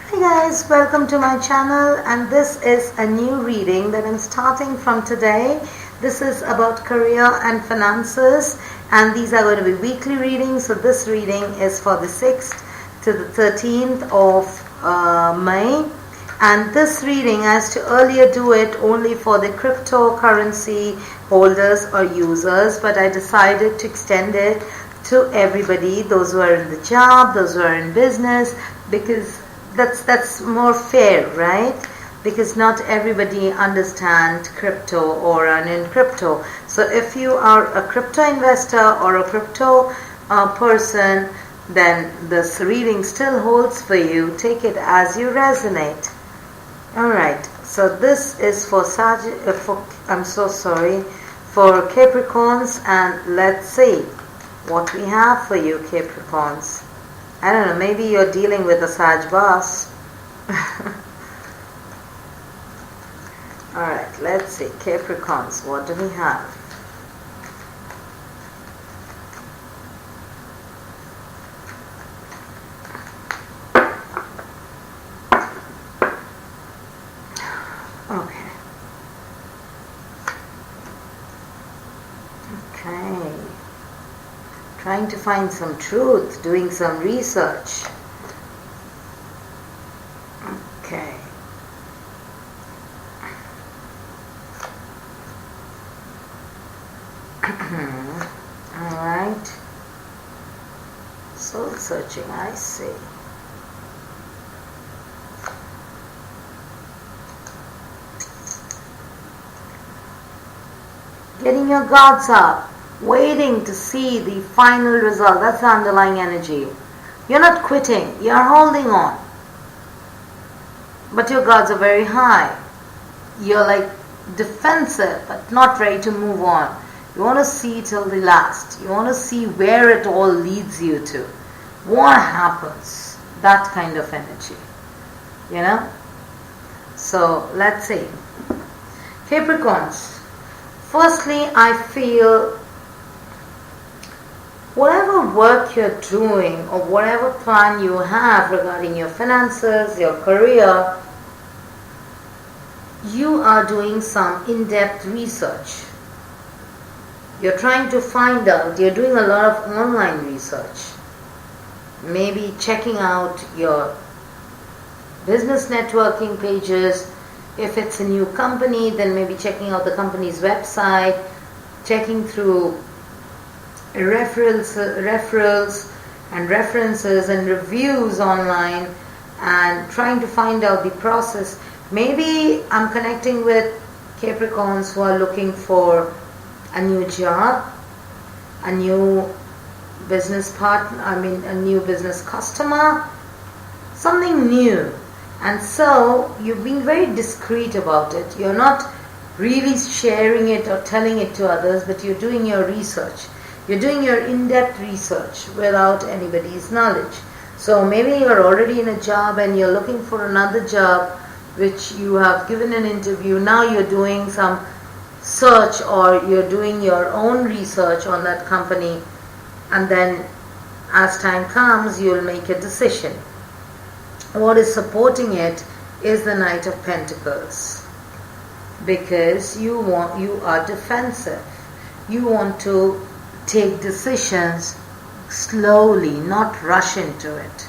Hi guys, welcome to my channel, and this is a new reading that I'm starting from today. This is about career and finances, and these are going to be weekly readings. So this reading is for the 6th to the 13th of May, and this reading, I used to earlier do it only for the cryptocurrency holders or users, but I decided to extend it to everybody, those who are in the job, those who are in business, because that's more fair, right? Because not everybody understands crypto or are in crypto. So if you are a crypto investor or a crypto person, then this reading still holds for you. Take it as you resonate. Alright, so this is for for Capricorns, and let's see what we have for you, Capricorns. I don't know, maybe you're dealing with a Sag boss. Alright, let's see. Capricorns, what do we have? Okay. Trying to find some truth, doing some research. Okay. Alright. Soul searching, I see. Getting your guards up. Waiting to see the final result. That's the underlying energy. You're not quitting. You're holding on. But your guards are very high. You're like defensive, but not ready to move on. You want to see till the last. You want to see where it all leads you to. What happens? That kind of energy. You know? So, let's see. Capricorns. Firstly, I feel whatever work you're doing or whatever plan you have regarding your finances, your career, you are doing some in-depth research. You're trying to find out, you're doing a lot of online research. Maybe checking out your business networking pages. If it's a new company, then maybe checking out the company's website, checking through referrals and references and reviews online, and trying to find out the process. Maybe I'm connecting with Capricorns who are looking for a new job, a new business partner, a new business customer, something new. And so you're being very discreet about it. You're not really sharing it or telling it to others, but you're doing your research. You're doing your in-depth research without anybody's knowledge. So maybe you're already in a job and you're looking for another job which you have given an interview. Now you're doing some search, or you're doing your own research on that company, and then as time comes you'll make a decision. What is supporting it is the Knight of Pentacles, because you are defensive. You want to take decisions slowly, not rush into it,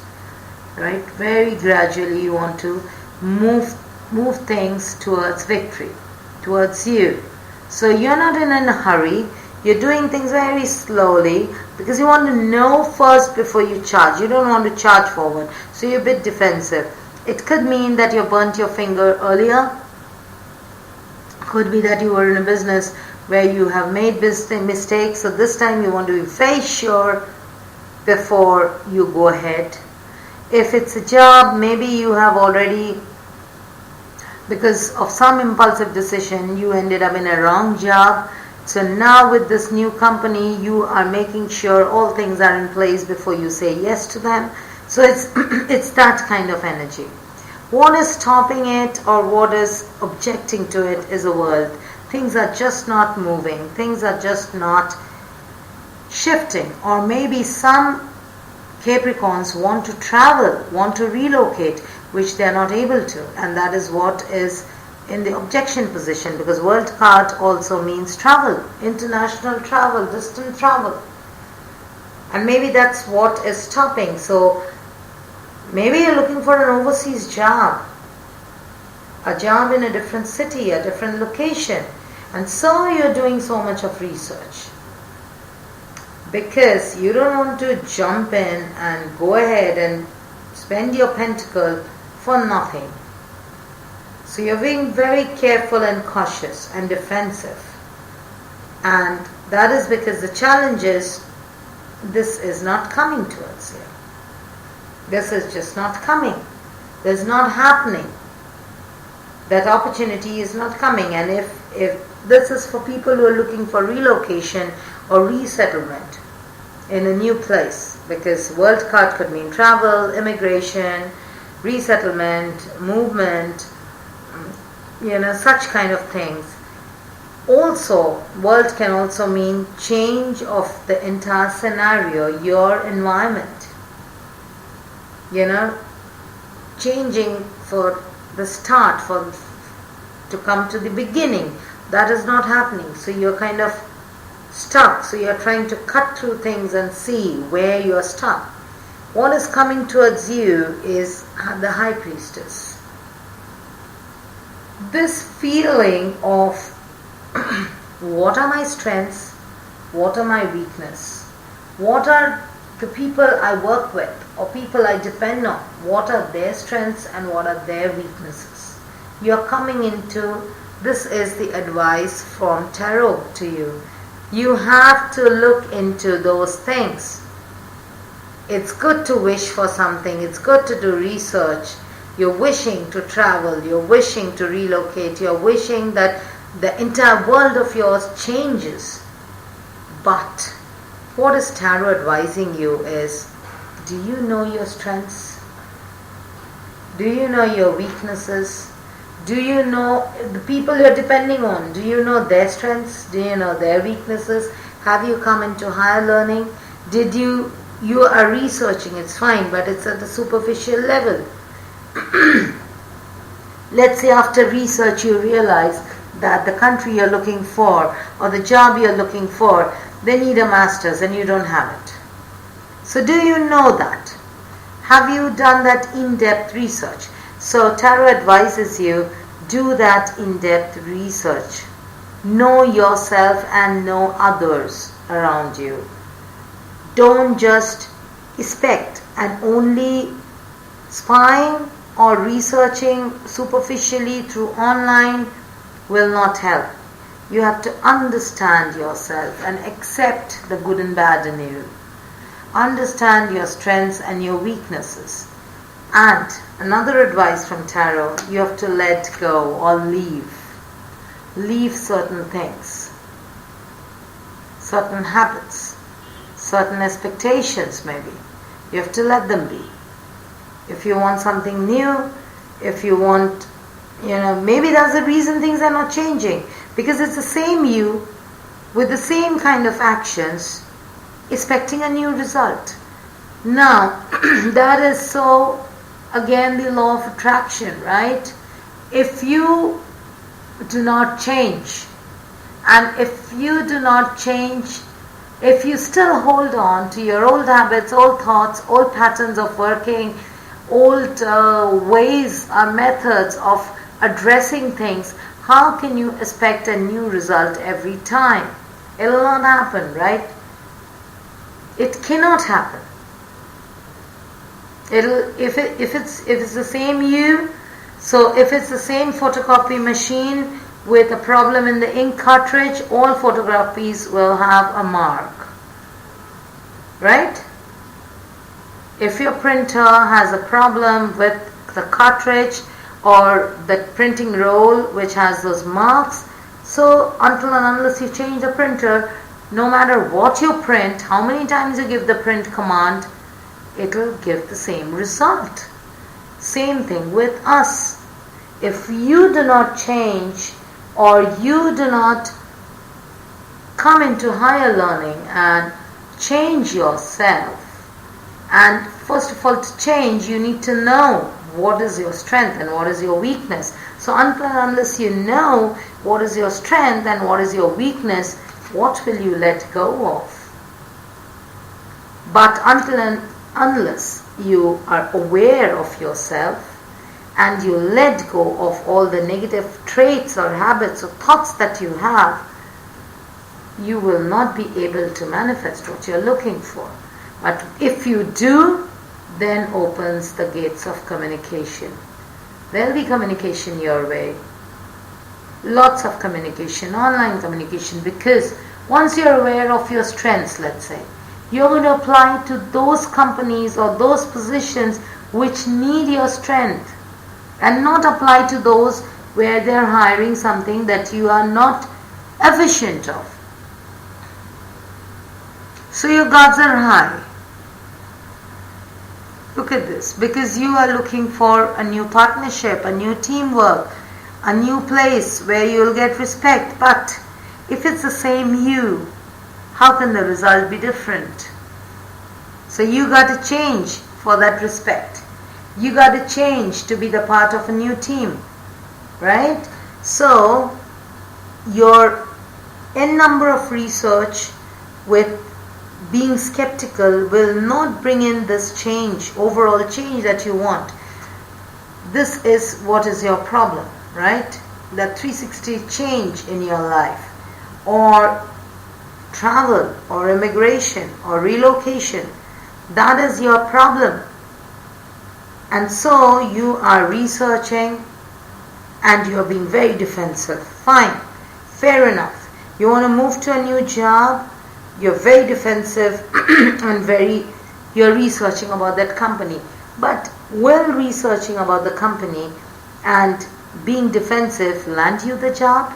right? Very gradually you want to move things towards victory, towards you. So you're not in a hurry. You're doing things very slowly because you want to know first before you charge. You don't want to charge forward, so you're a bit defensive. It could mean that you burnt your finger earlier. Could be that you were in a business where you have made mistakes, so this time you want to be very sure before you go ahead. If it's a job, maybe you have already, because of some impulsive decision, you ended up in a wrong job. So now with this new company, you are making sure all things are in place before you say yes to them. So it's that kind of energy. What is stopping it, or what is objecting to it, is a world. Things are just not moving. Things are just not shifting. Or maybe some Capricorns want to travel, want to relocate, which they are not able to, and that is what is in the objection position, because world card also means travel, international travel, distant travel, and maybe that's what is stopping. So maybe you're looking for an overseas job, a job in a different city, a different location, and so you're doing so much of research because you don't want to jump in and go ahead and spend your pentacle for nothing. So you're being very careful and cautious and defensive, and that is because the challenge is this is not coming towards you. This is just not coming. This is not happening. That opportunity is not coming. And if this is for people who are looking for relocation or resettlement in a new place, because world card could mean travel, immigration, resettlement, movement, such kind of things. Also, world can also mean change of the entire scenario, your environment. Changing for the start, to come to the beginning. That is not happening. So you're kind of stuck. So you're trying to cut through things and see where you're stuck. What is coming towards you is the High Priestess. This feeling of what are my strengths, what are my weaknesses, what are the people I work with or people I depend on, what are their strengths and what are their weaknesses. You're coming into, this is the advice from Tarot to you. You have to look into those things. It's good to wish for something, it's good to do research. You're wishing to travel, you're wishing to relocate, you're wishing that the entire world of yours changes. But what is Tarot advising you is, do you know your strengths? Do you know your weaknesses? Do you know the people you're depending on? Do you know their strengths? Do you know their weaknesses? Have you come into higher learning? You are researching, it's fine, but it's at the superficial level. Let's say after research you realize that the country you're looking for or the job you're looking for, they need a master's and you don't have it. So do you know that? Have you done that in-depth research? So Tarot advises you, do that in-depth research. Know yourself and know others around you. Don't just expect, and only spying or researching superficially through online will not help. You have to understand yourself and accept the good and bad in you. Understand your strengths and your weaknesses. And another advice from Tarot, you have to let go or leave. Leave certain things, certain habits, certain expectations maybe. You have to let them be. If you want something new, if you want, maybe that's the reason things are not changing. Because it's the same you with the same kind of actions expecting a new result. Now, that is so, again, the law of attraction, right? If you do not change, and if you do not change, if you still hold on to your old habits, old thoughts, old patterns of working, old ways or methods of addressing things, how can you expect a new result every time? It will not happen, right? It cannot happen. If it's the same you, so if it's the same photocopy machine with a problem in the ink cartridge, all photocopies will have a mark, right? If your printer has a problem with the cartridge or the printing roll which has those marks, so until and unless you change the printer, no matter what you print, how many times you give the print command, it will give the same result. Same thing with us. If you do not change or you do not come into higher learning and change yourself, And first of all, to change, you need to know what is your strength and what is your weakness. So unless you know what is your strength and what is your weakness, what will you let go of? But until and unless you are aware of yourself and you let go of all the negative traits or habits or thoughts that you have, you will not be able to manifest what you're looking for. But if you do, then opens the gates of communication. There'll be communication your way. Lots of communication, online communication, because once you're aware of your strengths, let's say, you're going to apply to those companies or those positions which need your strength, and not apply to those where they're hiring something that you are not efficient of. So your guards are high. Look at this, because you are looking for a new partnership, a new teamwork, a new place where you'll get respect. But if it's the same you, how can the result be different? So you got to change for that respect. You got to change to be the part of a new team, right? So your n number of research with being skeptical will not bring in this change, overall change that you want. This is what is your problem, right? That 360 change in your life, or travel, or immigration, or relocation. That is your problem. And so you are researching and you are being very defensive. Fine, fair enough. You want to move to a new job, you're very defensive and you're researching about that company. But will researching about the company and being defensive land you the job?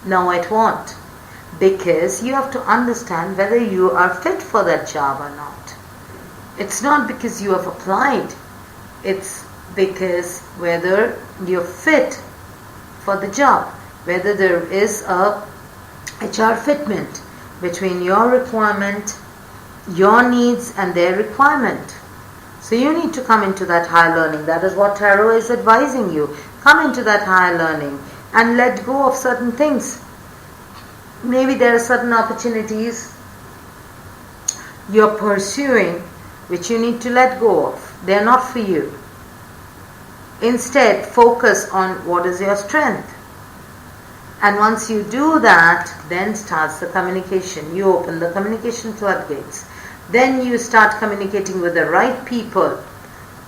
No, it won't. Because you have to understand whether you are fit for that job or not. It's not because you have applied. It's because whether you're fit for the job, whether there is a HR fitment between your requirement, your needs and their requirement. So you need to come into that higher learning. That is what Tarot is advising you. Come into that higher learning and let go of certain things. Maybe there are certain opportunities you're pursuing which you need to let go of. They are not for you. Instead, focus on what is your strength. And once you do that, then starts the communication. You open the communication floodgates. Then you start communicating with the right people.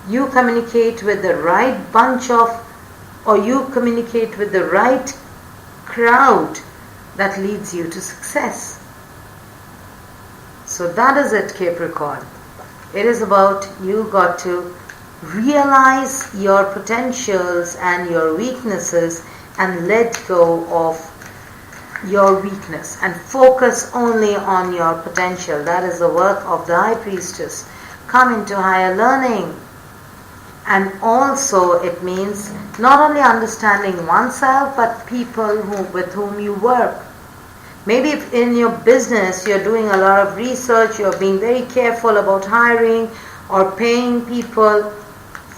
You communicate with the right bunch of, or you communicate with the right crowd that leads you to success. So that is it, Capricorn. It is about you got to realize your potentials and your weaknesses and let go of your weakness and focus only on your potential. That is the work of the High Priestess. Come into higher learning. And also it means not only understanding oneself but people with whom you work. Maybe if in your business you're doing a lot of research, you're being very careful about hiring or paying people,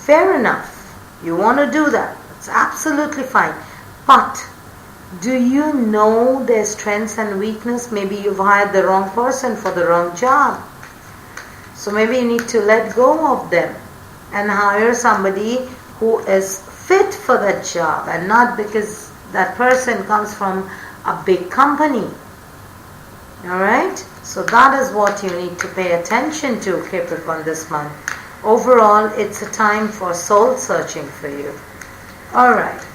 fair enough. You want to do that. It's absolutely fine. But do you know their strengths and weakness? Maybe you've hired the wrong person for the wrong job. So maybe you need to let go of them and hire somebody who is fit for that job, and not because that person comes from a big company. Alright? So that is what you need to pay attention to, Capricorn, this month. Overall, it's a time for soul searching for you. Alright.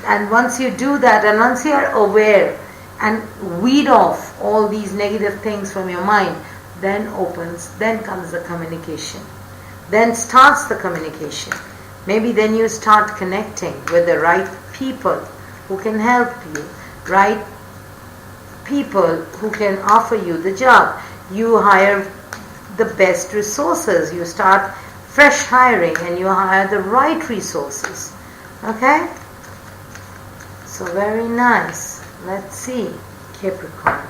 And once you do that, and once you are aware and weed off all these negative things from your mind, then comes the communication. Then starts the communication. Maybe then you start connecting with the right people who can help you, right people who can offer you the job. You hire the best resources. You start fresh hiring and you hire the right resources. Okay? So very nice. Let's see, Capricorn.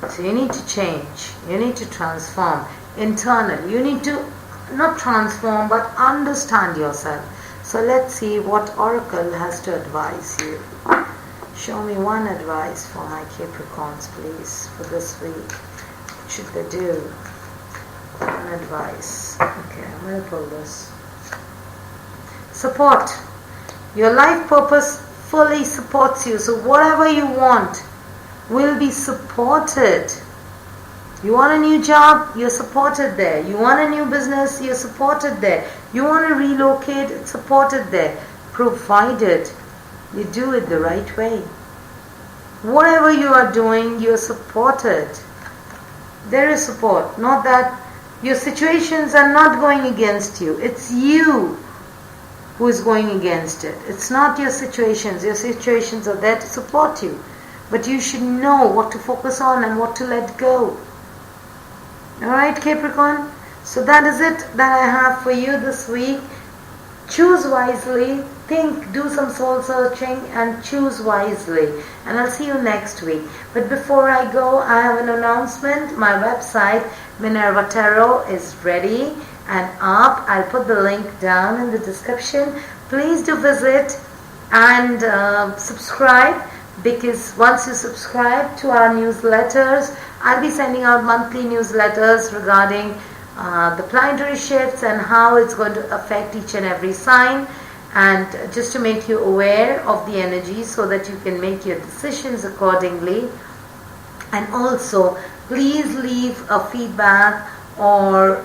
So you need to change. You need to transform. internal. You need to not transform but understand yourself. So let's see what Oracle has to advise you. Show me one advice for my Capricorns, please, for this week. What should they do? One advice. Okay, I'm going to pull this. Support. Your life purpose fully supports you. So whatever you want will be supported. You want a new job, you're supported there. You want a new business, you're supported there. You want to relocate, it's supported there. Provided you do it the right way. Whatever you are doing, you're supported. There is support. Not that your situations are not going against you. It's you who is going against it. It's not your situations. Your situations are there to support you. But you should know what to focus on and what to let go. Alright, Capricorn? So that is it that I have for you this week. Choose wisely, think, do some soul searching and choose wisely. And I'll see you next week. But before I go, I have an announcement. My website, Minerva Tarot, is ready and up. I'll put the link down in the description. Please do visit and subscribe, because once you subscribe to our newsletters, I'll be sending out monthly newsletters regarding the planetary shifts and how it's going to affect each and every sign, and just to make you aware of the energy so that you can make your decisions accordingly. And also, please leave a feedback or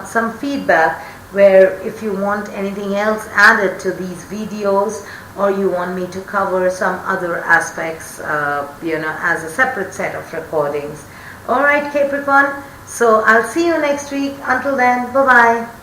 some feedback where if you want anything else added to these videos, or you want me to cover some other aspects, as a separate set of recordings. Alright, Capricorn, so I'll see you next week. Until then, bye-bye.